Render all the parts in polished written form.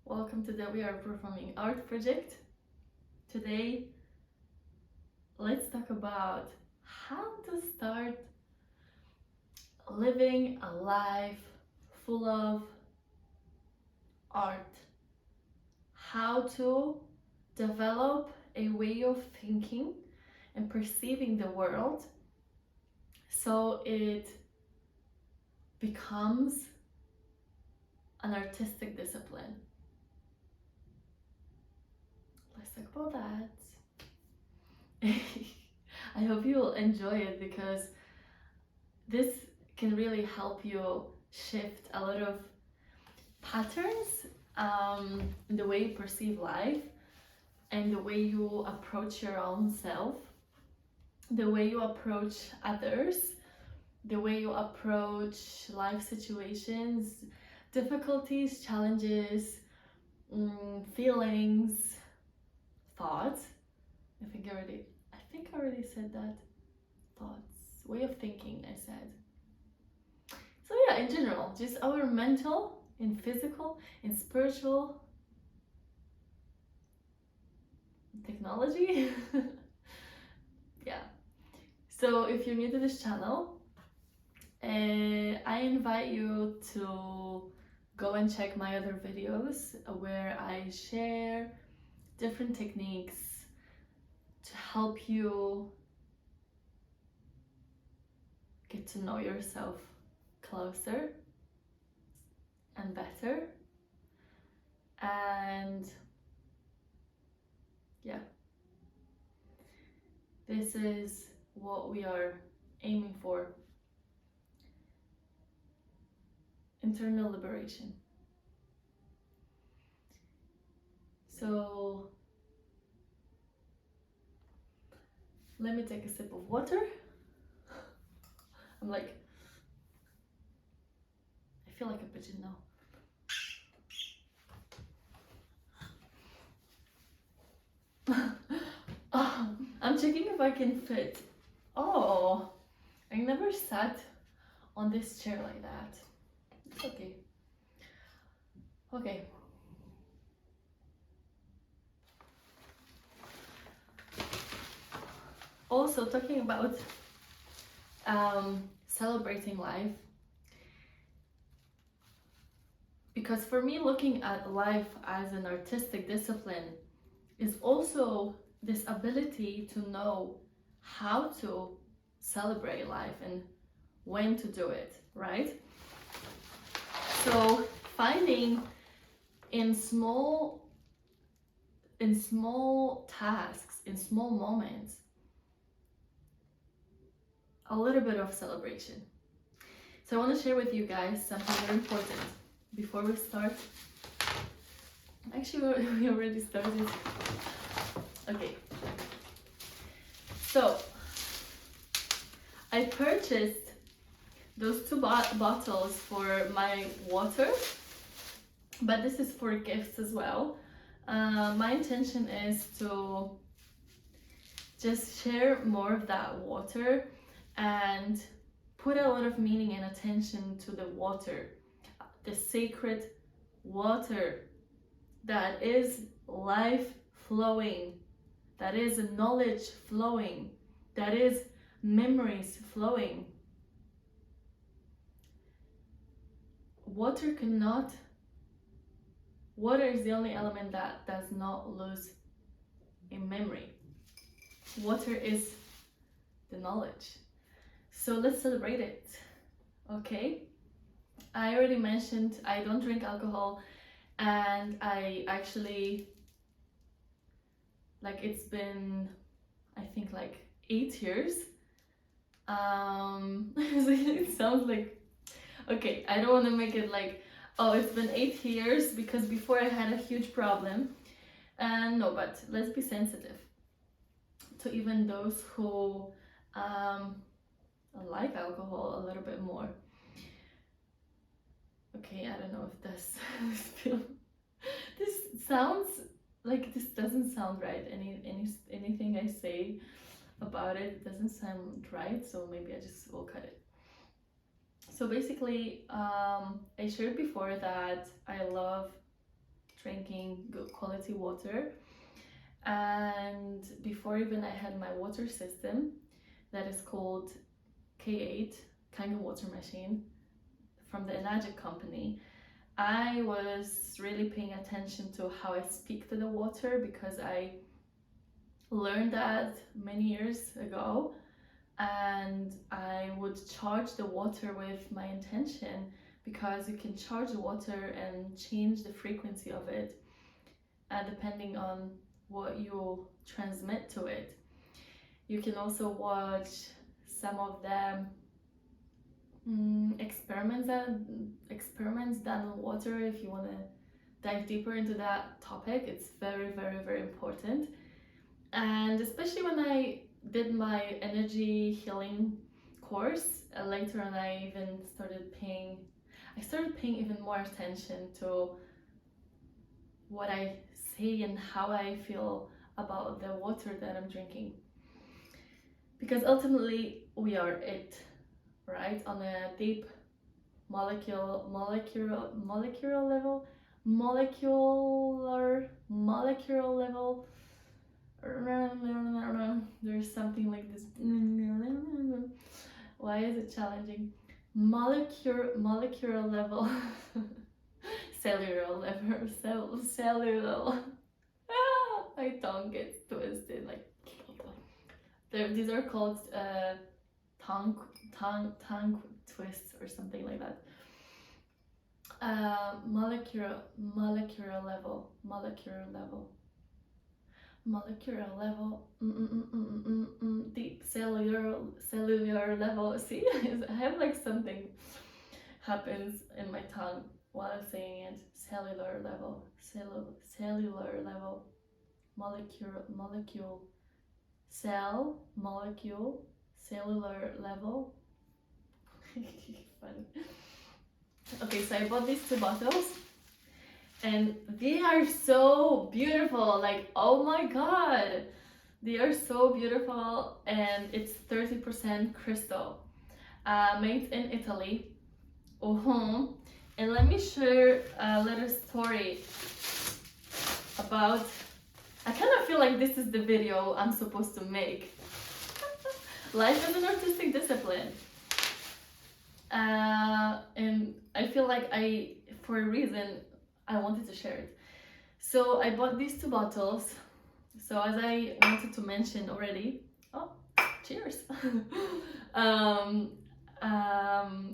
Welcome to the We Are Performing Art project. Today, let's talk about how to start living a life full of art. How to develop a way of thinking and perceiving the world so it becomes an artistic discipline. Let's talk about that. I hope you will enjoy it because this can really help you shift a lot of patterns in the way you perceive life and the way you approach your own self, the way you approach others, the way you approach life situations, difficulties, challenges, feelings, thoughts. I think I already said that. Thoughts, way of thinking, I said. So yeah, in general, just our mental and physical and spiritual technology. Yeah. So if you're new to this channel, I invite you to go and check my other videos where I share different techniques to help you get to know yourself closer and better. And yeah, this is what we are aiming for: internal liberation. So let me take a sip of water. I'm like, I feel like a pigeon now. I'm checking if I can fit. Oh, I never sat on this chair like that. It's okay. Okay. Also, talking about celebrating life, because for me, looking at life as an artistic discipline is also this ability to know how to celebrate life and when to do it, right? So finding in small tasks, in small moments, a little bit of celebration. So I want to share with you guys something very important before we start. Actually, we already started. Okay. So I purchased those two bottles for my water, but this is for gifts as well. My intention is to just share more of that water and put a lot of meaning and attention to the water, the sacred water that is life flowing, that is knowledge flowing, that is memories flowing. Water is the only element that does not lose in memory. Water is the knowledge. So let's celebrate it, okay? I already mentioned I don't drink alcohol, and I actually, like, it's been, I think, like 8 years. It sounds like, okay, I don't want to make it like, oh, it's been 8 years, because before I had a huge problem. And no, but let's be sensitive to even those who like alcohol a little bit more. Okay, I don't know if this sounds like, this doesn't sound right. Anything I say about it doesn't sound right, so maybe I just will cut it. So basically, I shared before that I love drinking good quality water. And before even I had my water system that is called K8 Kangen water machine from the Enagic company, I was really paying attention to how I speak to the water, because I learned that many years ago, and I would charge the water with my intention, because you can charge the water and change the frequency of it depending on what you transmit to it. You can also watch some of the experiments done on water if you want to dive deeper into that topic. It's very, very, very important. And especially when I did my energy healing course, later on I started paying even more attention to what I say and how I feel about the water that I'm drinking, because ultimately we are it, right? On a deep molecular level, there's something like this. Why is it challenging? Molecular level. Cellular level. Cellular. My tongue gets twisted. Like these are called tongue twists or something like that. Molecular level. Deep cellular level. See, I have like something happens in my tongue while I'm saying it. Cellular level, cellular level, molecule, cell, molecule, cellular level. Funny. Okay, so I bought these 2 bottles, and they are so beautiful. Like, oh my god, they are so beautiful, and it's 30% crystal, made in Italy. And let me share a little story about. I kind of feel like this is the video I'm supposed to make. Life is an artistic discipline. And I feel like for a reason, I wanted to share it. So I bought these 2 bottles. So as I wanted to mention already, cheers.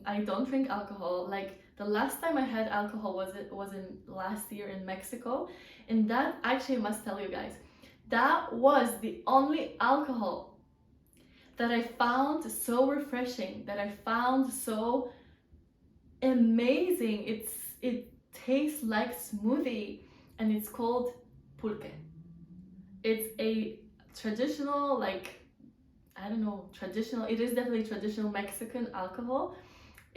I don't drink alcohol. Like, the last time I had alcohol was in last year in Mexico, and that, actually, I must tell you guys, that was the only alcohol that I found so refreshing, that I found so amazing. It tastes like smoothie, and it's called pulque. It's a traditional, like, I don't know, traditional, it is definitely traditional Mexican alcohol.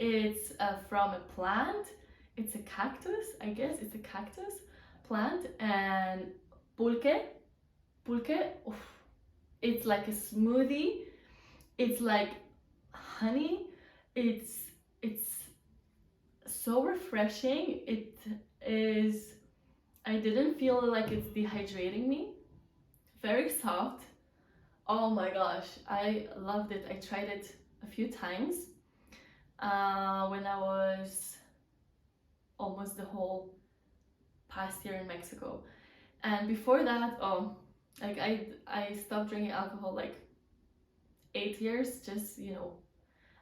It's from a plant. It's a cactus, I guess. It's a cactus plant. And pulque, oof, it's like a smoothie. It's like honey. It's so refreshing. It is, I didn't feel like it's dehydrating me. Very soft. Oh my gosh, I loved it. I tried it a few times when I was almost the whole past year in Mexico. And before that, like I stopped drinking alcohol like 8 years. Just,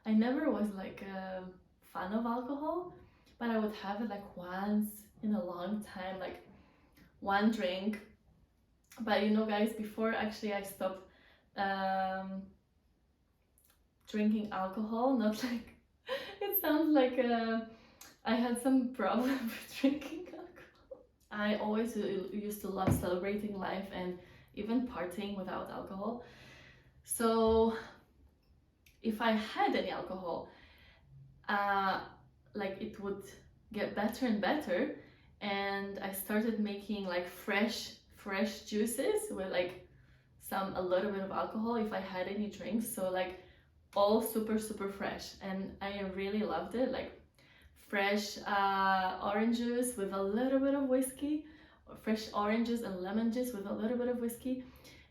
I never was like a fan of alcohol, but I would have it like once in a long time, like 1 drink. But guys, before actually I stopped drinking alcohol, not like it sounds like I had some problem with drinking alcohol. I always used to love celebrating life and even partying without alcohol. So if I had any alcohol, like it would get better and better, and I started making like fresh juices with like a little bit of alcohol if I had any drinks. So like all super fresh, and I really loved it. Like fresh orange juice with a little bit of whiskey. fresh oranges and lemon juice with a little bit of whiskey.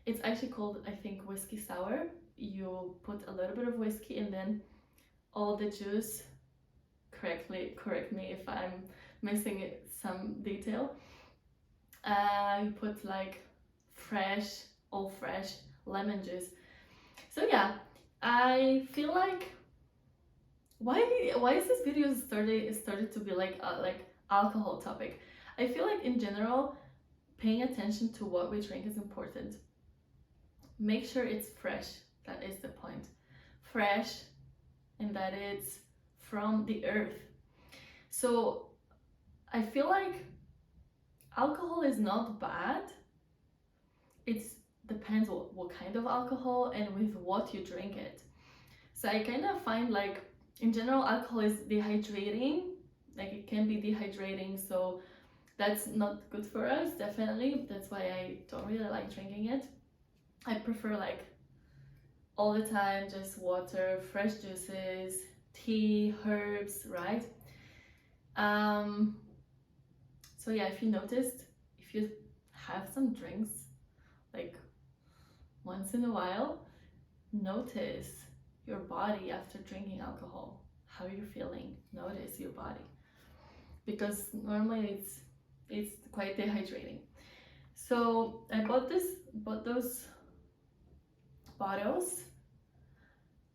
It's actually called, I think, whiskey sour. You put a little bit of whiskey and then all the juice, correct me if I'm missing some detail. You put like all fresh lemon juice. So yeah, I feel like why is this video started to be like alcohol topic? I feel like in general, paying attention to what we drink is important. Make sure it's fresh. That is the point. Fresh, and that it's from the earth. So I feel like alcohol is not bad. It depends what kind of alcohol and with what you drink it. So I kind of find like in general alcohol is dehydrating. Like it can be dehydrating, so that's not good for us, definitely. That's why I don't really like drinking it. I prefer like all the time just water, fresh juices, tea, herbs, right? So yeah, if you noticed, if you have some drinks like once in a while, notice your body after drinking alcohol. How you're feeling. Notice your body, because normally it's quite dehydrating. So I bought those bottles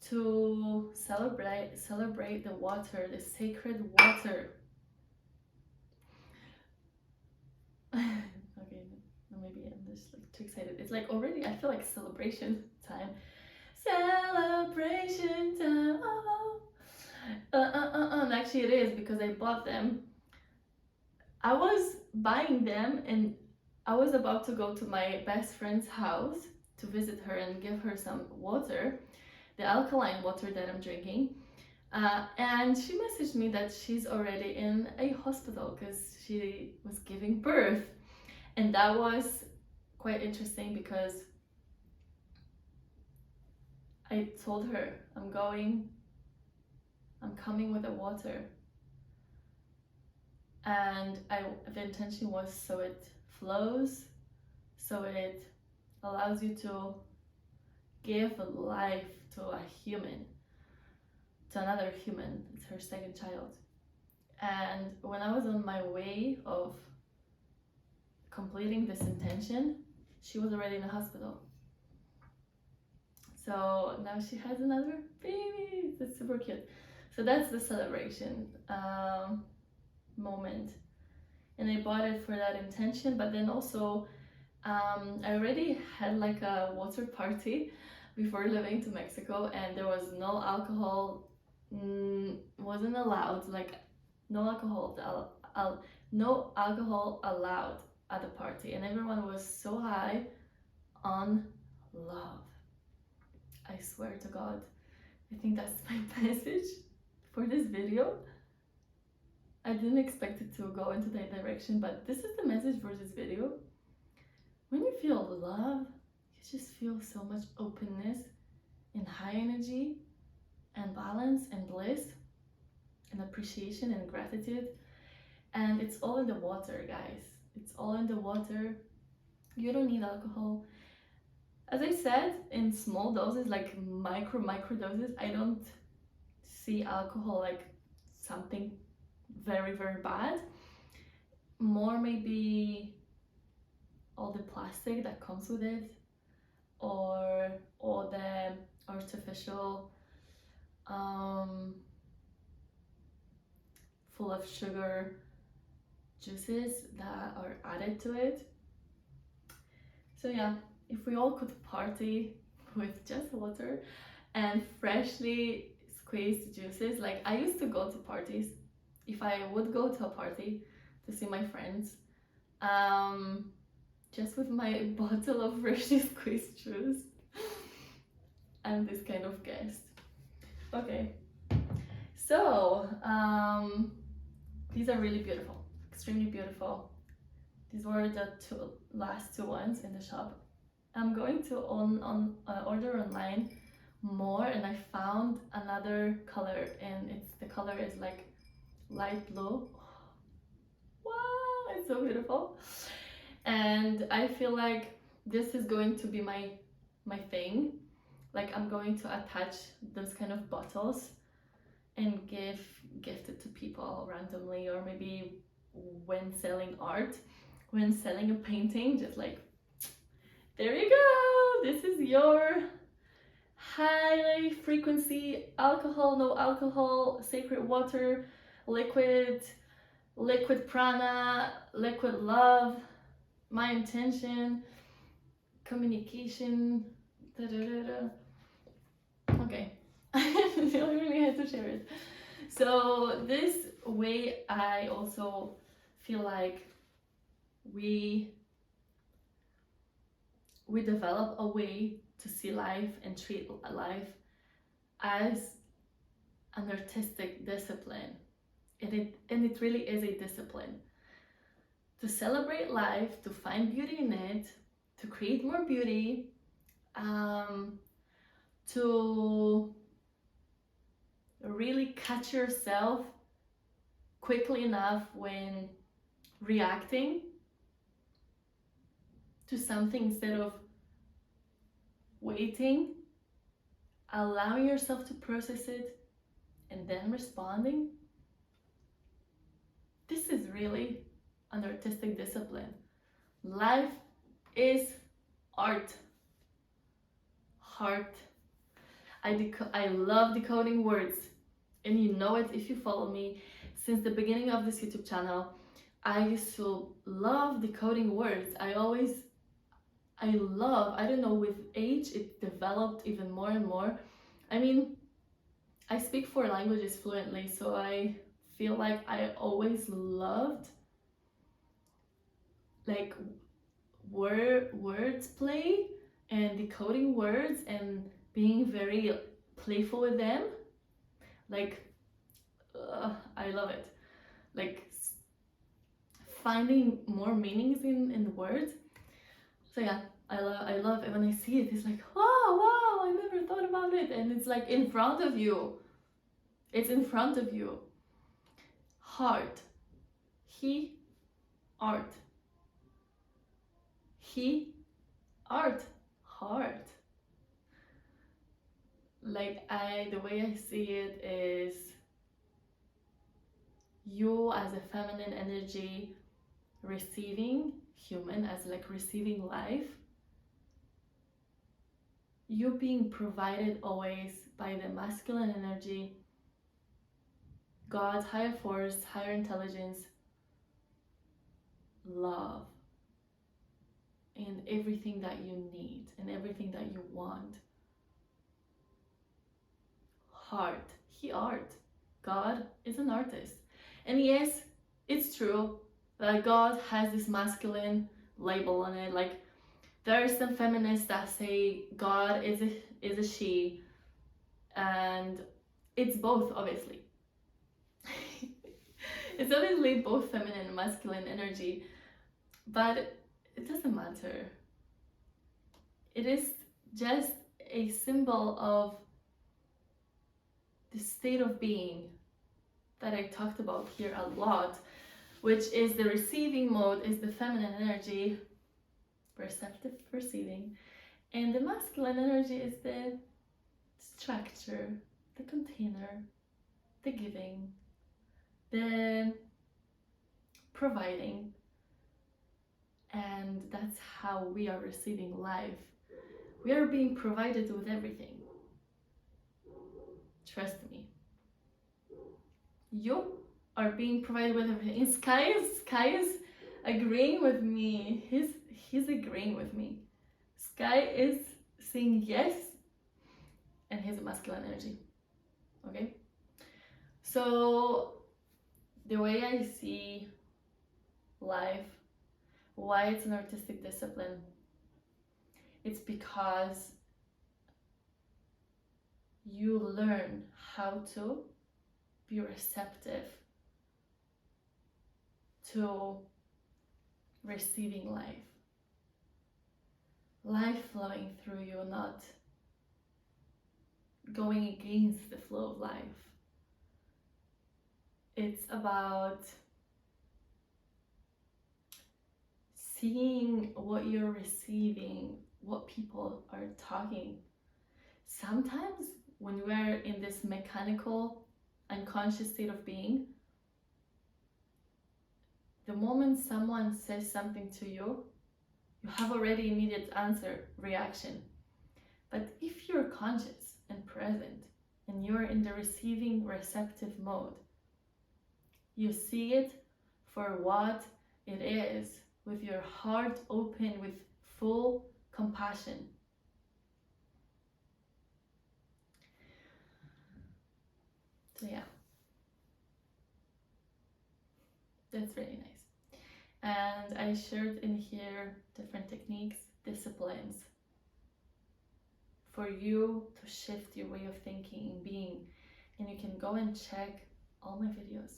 to celebrate the water, the sacred water. Okay, maybe I'm just like too excited. It's like already, I feel like celebration time. Celebration time. Oh. Actually, it is because I bought them. I was buying them and I was about to go to my best friend's house to visit her and give her some water, the alkaline water that I'm drinking. And she messaged me that she's already in a hospital because she was giving birth. And that was quite interesting because I told her I'm coming with the water. And the intention was so it flows, so it allows you to give life to a human, to another human. It's her second child. And when I was on my way of completing this intention, she was already in the hospital. So now she has another baby. That's super cute. So that's the celebration moment. And I bought it for that intention, but then also I already had like a water party before living to Mexico, and there was no alcohol, wasn't allowed, like no alcohol allowed at the party, and everyone was so high on love. I swear to God, I think that's my message for this video. I didn't expect it to go into that direction, but this is the message for this video. When you feel love, you just feel so much openness and high energy and balance and bliss and appreciation and gratitude. And it's all in the water, guys. It's all in the water. You don't need alcohol. As I said, in small doses, like micro doses, I don't see alcohol like something very, very bad. More maybe all the plastic that comes with it, or all the artificial full of sugar juices that are added to it. So yeah, if we all could party with just water and freshly squeezed juices. Like I used to go to parties. If I would go to a party to see my friends, just with my bottle of freshly squeezed juice. I'm this kind of guest. Okay, so these are really beautiful, extremely beautiful. These were the last two ones in the shop. I'm going to order online more, and I found another color, and the color is like light blue. Wow, it's so beautiful. And I feel like this is going to be my thing. Like I'm going to attach those kind of bottles and gift it to people randomly, or maybe when selling art, when selling a painting, just like, there you go, this is your high frequency alcohol, no alcohol, sacred water, liquid prana, liquid love, my intention, communication, da, da, da, da. Okay. I really had to share it. So this way I also feel like we develop a way to see life and treat life as an artistic discipline. And it really is a discipline. To celebrate life, to find beauty in it, to create more beauty, to really catch yourself quickly enough when reacting to something instead of waiting, allowing yourself to process it, and then responding. This is really an artistic discipline. Life is art. Heart. I love decoding words, and you know it if you follow me. Since the beginning of this YouTube channel, I used to love decoding words. I don't know, with age it developed even more and more. I mean, I speak 4 languages fluently, so I feel like I always loved like words play and decoding words and being very playful with them. Like I love it. Like finding more meanings in the words. So yeah, I love it when I see it. It's like, wow, I never thought about it, and it's like in front of you. It's in front of you. Heart. He, art. He, art. Heart. Like the way I see it is you as a feminine energy receiving, human as like receiving life, you being provided always by the masculine energy, God's higher force, higher intelligence, love, and everything that you need and everything that you want. Heart. He art. God is an artist. And yes, it's true that God has this masculine label on it. Like there are some feminists that say God is a she, and it's both, obviously. It's obviously both feminine and masculine energy, but it doesn't matter. It is just a symbol of the state of being that I talked about here a lot, which is the receiving mode is the feminine energy, perceptive perceiving, and the masculine energy is the structure, the container, the giving, the providing. And that's how we are receiving life. We are being provided with everything. Trust me. You are being provided with everything. And Sky is agreeing with me. He's agreeing with me. Sky is saying yes, and he's a masculine energy. Okay? So the way I see life, why it's an artistic discipline, it's because you learn how to be receptive to receiving life. Life flowing through you, not going against the flow of life. It's about seeing what you're receiving, what people are talking. Sometimes when we're in this mechanical, unconscious state of being, the moment someone says something to you, you have already immediate answer, reaction. But if you're conscious and present, and you're in the receiving, receptive mode, you see it for what it is, with your heart open, with full compassion. So yeah, that's really nice. And I shared in here different techniques, disciplines for you to shift your way of thinking and being. And you can go and check all my videos.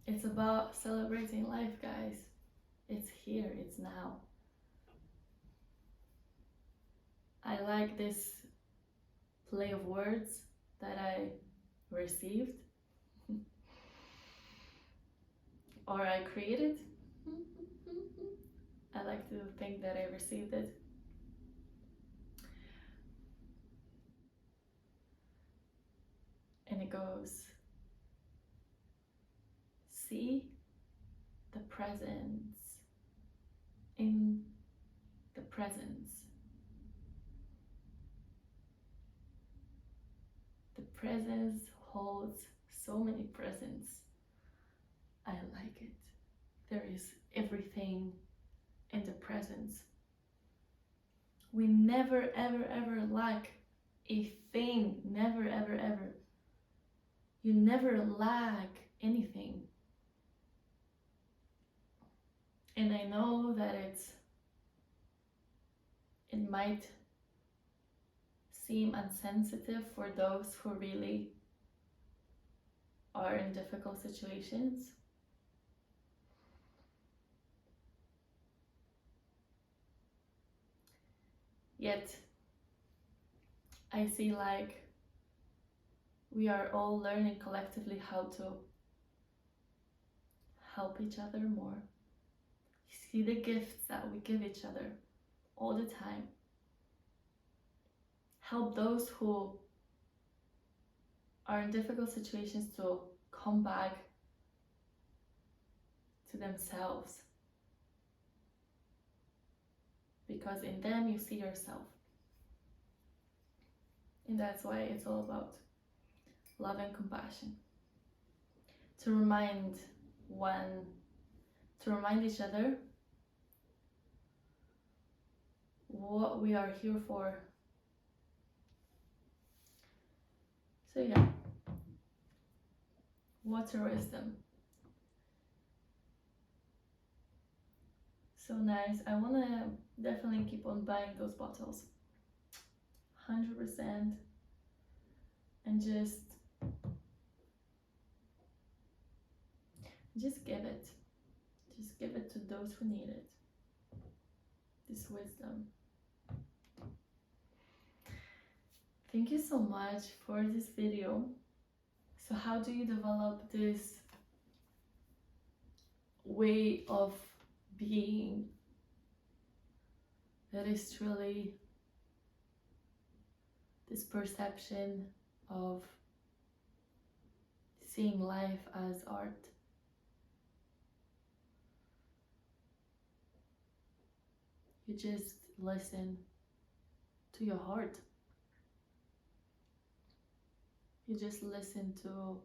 It's about celebrating life, guys. It's here, it's now. I like this play of words that I received or I created. I like to think that I received it. And it goes, see the presence in the presence. The presence holds so many presents. I like it. There is everything in the presence. We never ever ever lack a thing. Never ever ever. You never lack anything. And I know that it might seem insensitive for those who really are in difficult situations. Yet, I see like we are all learning collectively how to help each other more. You see the gifts that we give each other all the time. Help those who are in difficult situations to come back to themselves. Because in them you see yourself. And that's why it's all about love and compassion. To remind each other what we are here for. So yeah, water wisdom. So nice. I wanna definitely keep on buying those bottles. 100%. And just give it. Just give it to those who need it. This wisdom. Thank you so much for this video. So how do you develop this way of being that is truly this perception of seeing life as art? You just listen to your heart. You just listen to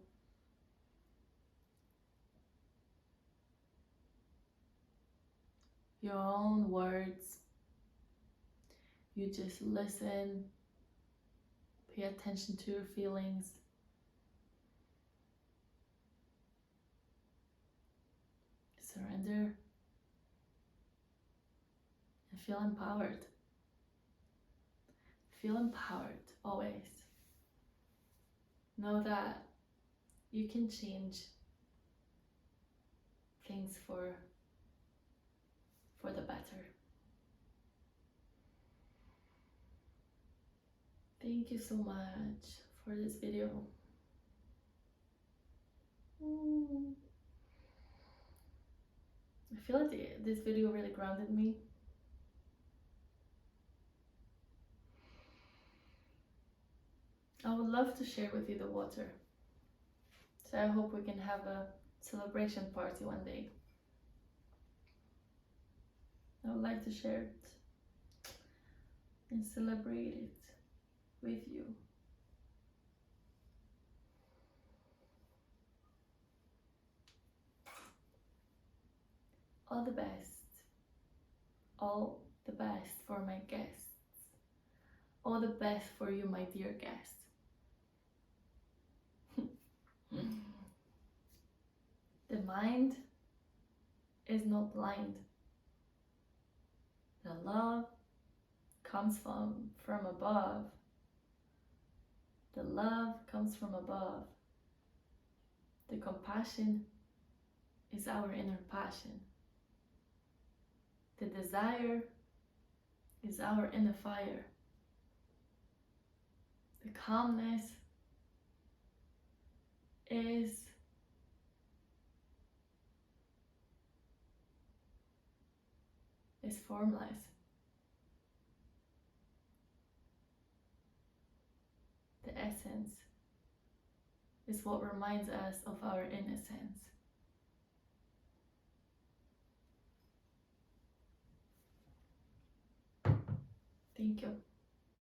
your own words. You just listen, pay attention to your feelings. Surrender and feel empowered. Feel empowered always. Know that you can change things for the better. Thank you so much for this video. I feel like this video really grounded me. I would love to share with you the water. So I hope we can have a celebration party one day. I would like to share it and celebrate it with you. All the best. All the best for my guests. All the best for you, my dear guest. The mind is not blind. The love comes from above. The love comes from above. The compassion is our inner passion. The desire is our inner fire. The calmness is formless. The essence is what reminds us of our innocence. Thank you.